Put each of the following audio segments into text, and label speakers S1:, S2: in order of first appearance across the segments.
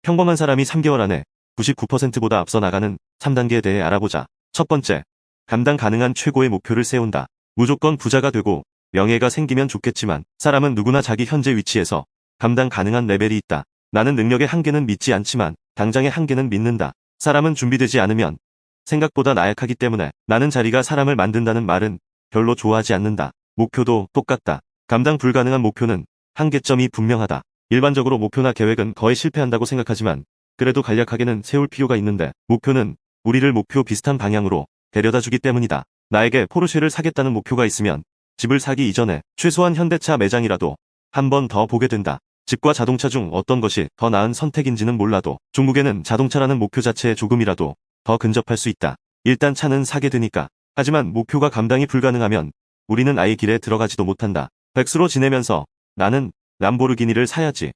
S1: 평범한 사람이 3개월 안에 99%보다 앞서 나가는 3단계에 대해 알아보자. 첫 번째, 감당 가능한 최고의 목표를 세운다. 무조건 부자가 되고 명예가 생기면 좋겠지만 사람은 누구나 자기 현재 위치에서 감당 가능한 레벨이 있다. 나는 능력의 한계는 믿지 않지만 당장의 한계는 믿는다. 사람은 준비되지 않으면 생각보다 나약하기 때문에 나는 자리가 사람을 만든다는 말은 별로 좋아하지 않는다. 목표도 똑같다. 감당 불가능한 목표는 한계점이 분명하다. 일반적으로 목표나 계획은 거의 실패한다고 생각하지만 그래도 간략하게는 세울 필요가 있는데 목표는 우리를 목표 비슷한 방향으로 데려다 주기 때문이다. 나에게 포르쉐를 사겠다는 목표가 있으면 집을 사기 이전에 최소한 현대차 매장이라도 한 번 더 보게 된다. 집과 자동차 중 어떤 것이 더 나은 선택인지는 몰라도 종국에는 자동차라는 목표 자체에 조금이라도 더 근접할 수 있다. 일단 차는 사게 되니까. 하지만 목표가 감당이 불가능하면 우리는 아예 길에 들어가지도 못한다. 백수로 지내면서 나는 람보르기니를 사야지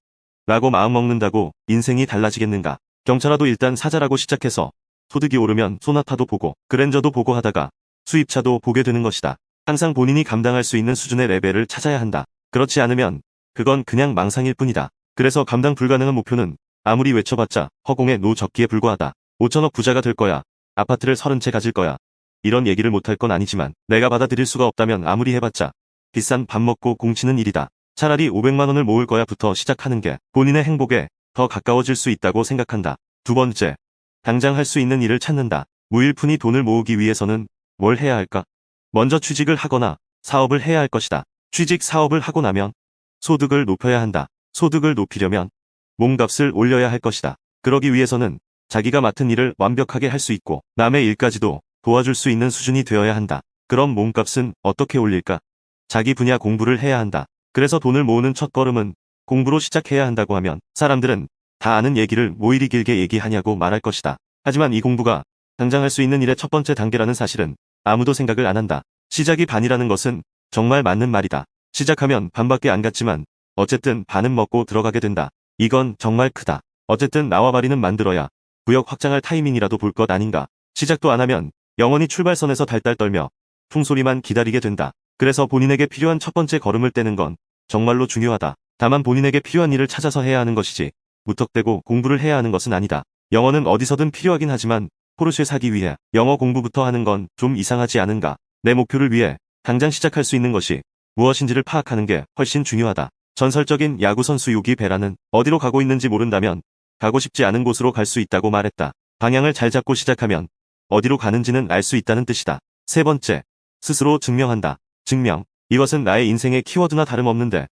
S1: 라고 마음먹는다고 인생이 달라지겠는가. 경차라도 일단 사자라고 시작해서 소득이 오르면 소나타도 보고 그랜저도 보고 하다가 수입차도 보게 되는 것이다. 항상 본인이 감당할 수 있는 수준의 레벨을 찾아야 한다. 그렇지 않으면 그건 그냥 망상일 뿐이다. 그래서 감당 불가능한 목표는 아무리 외쳐봤자 허공의 노적기에 불과하다. 5천억 부자가 될 거야. 아파트를 30채 가질 거야. 이런 얘기를 못할 건 아니지만 내가 받아들일 수가 없다면 아무리 해봤자 비싼 밥 먹고 공치는 일이다. 차라리 500만 원을 모을 거야부터 시작하는 게 본인의 행복에 더 가까워질 수 있다고 생각한다. 두 번째, 당장 할 수 있는 일을 찾는다. 무일푼이 돈을 모으기 위해서는 뭘 해야 할까? 먼저 취직을 하거나 사업을 해야 할 것이다. 취직 사업을 하고 나면 소득을 높여야 한다. 소득을 높이려면 몸값을 올려야 할 것이다. 그러기 위해서는 자기가 맡은 일을 완벽하게 할 수 있고 남의 일까지도 도와줄 수 있는 수준이 되어야 한다. 그럼 몸값은 어떻게 올릴까? 자기 분야 공부를 해야 한다. 그래서 돈을 모으는 첫걸음은 공부로 시작해야 한다고 하면 사람들은 다 아는 얘기를 뭐 이리 길게 얘기하냐고 말할 것이다. 하지만 이 공부가 당장 할 수 있는 일의 첫 번째 단계라는 사실은 아무도 생각을 안 한다. 시작이 반이라는 것은 정말 맞는 말이다. 시작하면 반밖에 안 갔지만 어쨌든 반은 먹고 들어가게 된다. 이건 정말 크다. 어쨌든 나와 바리는 만들어야 구역 확장할 타이밍이라도 볼 것 아닌가. 시작도 안 하면 영원히 출발선에서 달달 떨며 풍소리만 기다리게 된다. 그래서 본인에게 필요한 첫 번째 걸음을 떼는 건 정말로 중요하다. 다만 본인에게 필요한 일을 찾아서 해야 하는 것이지 무턱대고 공부를 해야 하는 것은 아니다. 영어는 어디서든 필요하긴 하지만 포르쉐 사기 위해 영어 공부부터 하는 건 좀 이상하지 않은가. 내 목표를 위해 당장 시작할 수 있는 것이 무엇인지를 파악하는 게 훨씬 중요하다. 전설적인 야구선수 요기 베라는 어디로 가고 있는지 모른다면 가고 싶지 않은 곳으로 갈 수 있다고 말했다. 방향을 잘 잡고 시작하면 어디로 가는지는 알 수 있다는 뜻이다. 세 번째, 스스로 증명한다. 증명. 이것은 나의 인생의 키워드나 다름없는데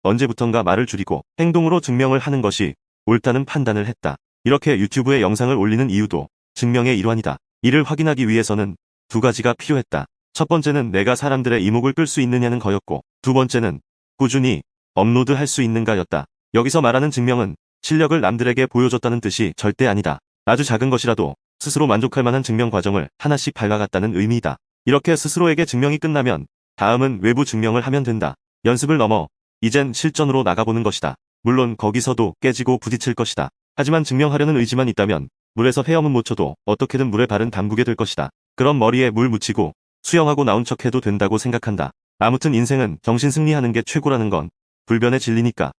S1: 언제부턴가 말을 줄이고 행동으로 증명을 하는 것이 옳다는 판단을 했다. 이렇게 유튜브에 영상을 올리는 이유도 증명의 일환이다. 이를 확인하기 위해서는 두 가지가 필요했다. 첫 번째는 내가 사람들의 이목을 끌 수 있느냐는 거였고 두 번째는 꾸준히 업로드할 수 있는가였다. 여기서 말하는 증명은 실력을 남들에게 보여줬다는 뜻이 절대 아니다. 아주 작은 것이라도 스스로 만족할 만한 증명 과정을 하나씩 밟아갔다는 의미이다. 이렇게 스스로에게 증명이 끝나면 다음은 외부 증명을 하면 된다. 연습을 넘어 이젠 실전으로 나가보는 것이다. 물론 거기서도 깨지고 부딪힐 것이다. 하지만 증명하려는 의지만 있다면 물에서 헤엄은 못 쳐도 어떻게든 물에 발은 담그게 될 것이다. 그럼 머리에 물 묻히고 수영하고 나온 척해도 된다고 생각한다. 아무튼 인생은 정신 승리하는 게 최고라는 건 불변의 진리니까.